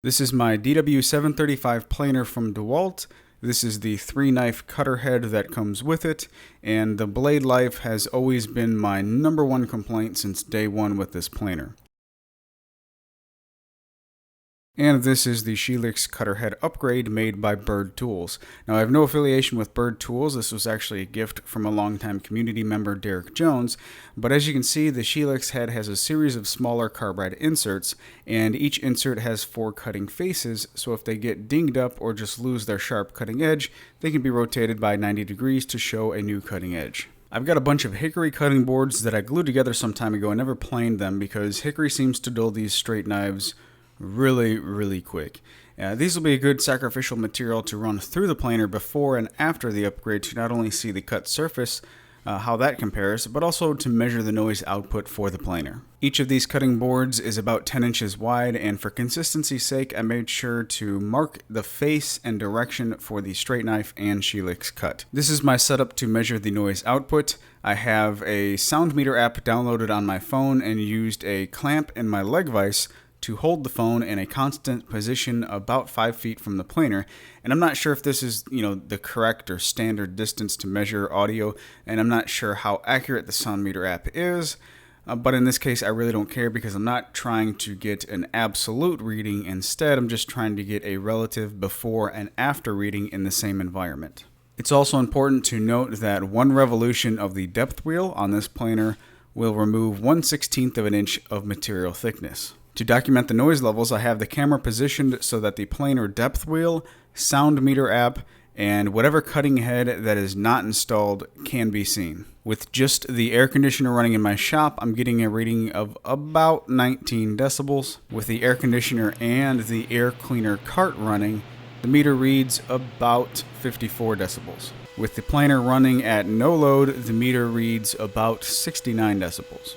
This is my DW735 planer from DeWalt. This is the 3-knife cutter head that comes with it, and the blade life has always been my number one complaint since day one with this planer. And this is the Shelix cutter head upgrade made by Bird Tools. Now, I have no affiliation with Bird Tools. This was actually a gift from a longtime community member, Derek Jones. But as you can see, the Shelix head has a series of smaller carbide inserts, and each insert has 4 cutting faces, so if they get dinged up or just lose their sharp cutting edge, they can be rotated by 90 degrees to show a new cutting edge. I've got a bunch of hickory cutting boards that I glued together some time ago and never planed them because hickory seems to dull these straight knives really quick. These will be a good sacrificial material to run through the planer before and after the upgrade to not only see the cut surface, how that compares, but also to measure the noise output for the planer. Each of these cutting boards is about 10 inches wide, and for consistency's sake, I made sure to mark the face and direction for the straight knife and Shelix cut. This is my setup to measure the noise output. I have a sound meter app downloaded on my phone and used a clamp in my leg vise to hold the phone in a constant position about 5 feet from the planer. And I'm not sure if this is, the correct or standard distance to measure audio, and I'm not sure how accurate the sound meter app is. But in this case, I really don't care because I'm not trying to get an absolute reading. Instead, I'm just trying to get a relative before and after reading in the same environment. It's also important to note that 1 revolution of the depth wheel on this planer will remove 1/16 of an inch of material thickness. To document the noise levels, I have the camera positioned so that the planer depth wheel, sound meter app, and whatever cutting head that is not installed can be seen. With just the air conditioner running in my shop, I'm getting a reading of about 19 decibels. With the air conditioner and the air cleaner cart running, the meter reads about 54 decibels. With the planer running at no load, the meter reads about 69 decibels.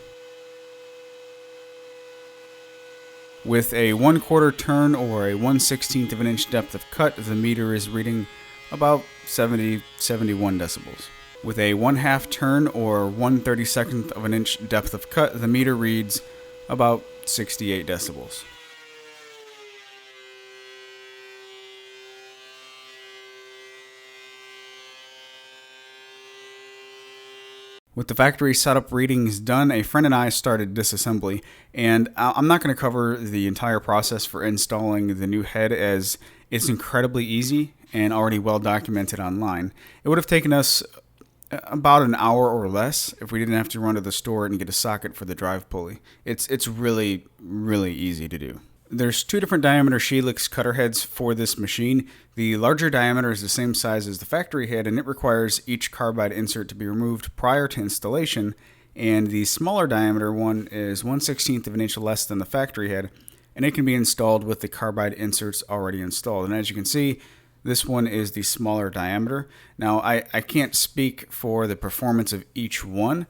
With a 1/4 turn or a 1/16 of an inch depth of cut, the meter is reading about 71 decibels. With a 1/2 turn or 1/32 of an inch depth of cut, the meter reads about 68 decibels. With the factory setup readings done, a friend and I started disassembly, and I'm not going to cover the entire process for installing the new head as it's incredibly easy and already well documented online. It would have taken us about an hour or less if we didn't have to run to the store and get a socket for the drive pulley. It's really easy to do. There's 2 different diameter Shelix cutter heads for this machine. The larger diameter is the same size as the factory head, and it requires each carbide insert to be removed prior to installation, and the smaller diameter one is 1/16 of an inch less than the factory head, and it can be installed with the carbide inserts already installed. And as you can see, this one is the smaller diameter. Now, I can't speak for the performance of each one,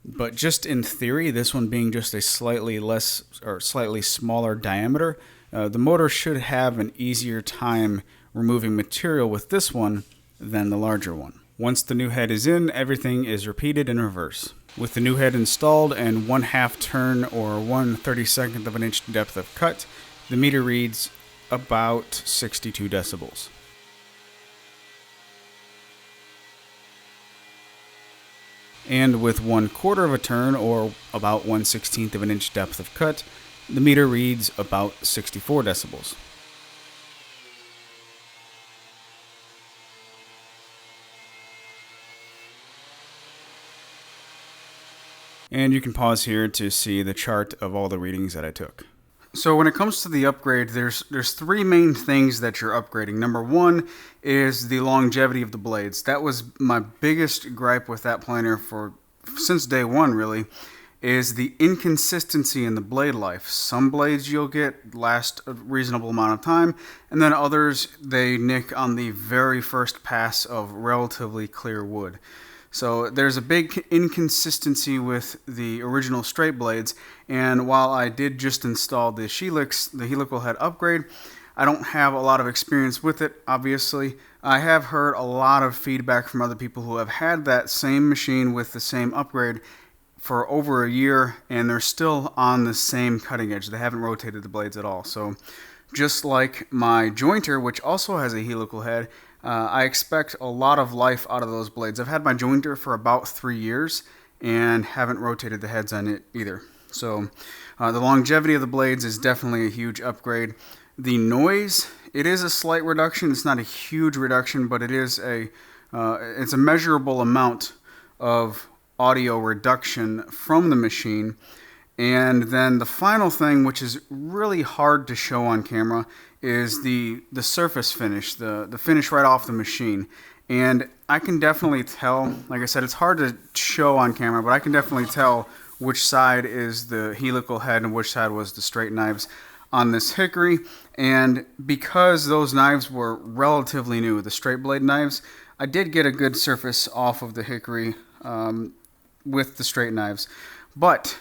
but just in theory, this one being just a slightly less or slightly smaller diameter, the motor should have an easier time removing material with this one than the larger one. Once the new head is in, everything is repeated in reverse. With the new head installed and 1/2 turn or 1/32 of an inch depth of cut, the meter reads about 62 decibels. And with 1/4 of a turn, or about 1/16 of an inch depth of cut, the meter reads about 64 decibels. And you can pause here to see the chart of all the readings that I took. So when it comes to the upgrade, there's 3 main things that you're upgrading. Number 1 is the longevity of the blades. That was my biggest gripe with that planer since day one, really, is the inconsistency in the blade life. Some blades you'll get last a reasonable amount of time, and then others, they nick on the very first pass of relatively clear wood. So there's a big inconsistency with the original straight blades, and while I did just install the Shelix, the helical head upgrade, I don't have a lot of experience with it, obviously. I have heard a lot of feedback from other people who have had that same machine with the same upgrade for over a year, and they're still on the same cutting edge. They haven't rotated the blades at all. So Just like my jointer, which also has a helical head, I expect a lot of life out of those blades. I've had my jointer for about 3 years and haven't rotated the heads on it either. So the longevity of the blades is definitely a huge upgrade. The noise, it is a slight reduction. It's not a huge reduction, but it's a measurable amount of audio reduction from the machine. And then the final thing, which is really hard to show on camera, is the surface finish, the finish right off the machine. And I can definitely tell, like I said, it's hard to show on camera, but I can definitely tell which side is the helical head and which side was the straight knives on this hickory. And because those knives were relatively new, the straight blade knives, I did get a good surface off of the hickory with the straight knives. But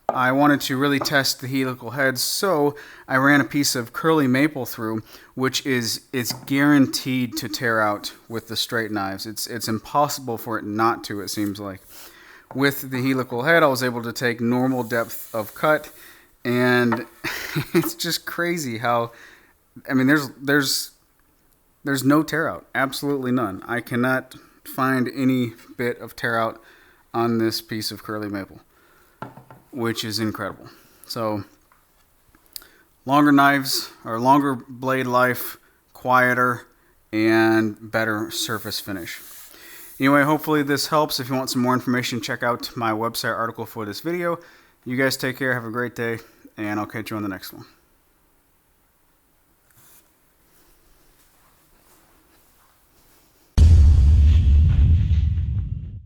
I wanted to really test the helical heads, so I ran a piece of curly maple through, which is guaranteed to tear out with the straight knives. It's impossible for it not to, it seems like. With the helical head, I was able to take normal depth of cut, and it's just crazy how, I mean, there's no tear out, absolutely none. I cannot find any bit of tear out on this piece of curly maple, which is incredible. So longer knives, or longer blade life, quieter, and better surface finish. Anyway, hopefully this helps. If you want some more information, check out my website article for this video. You guys take care, have a great day, and I'll catch you on the next one.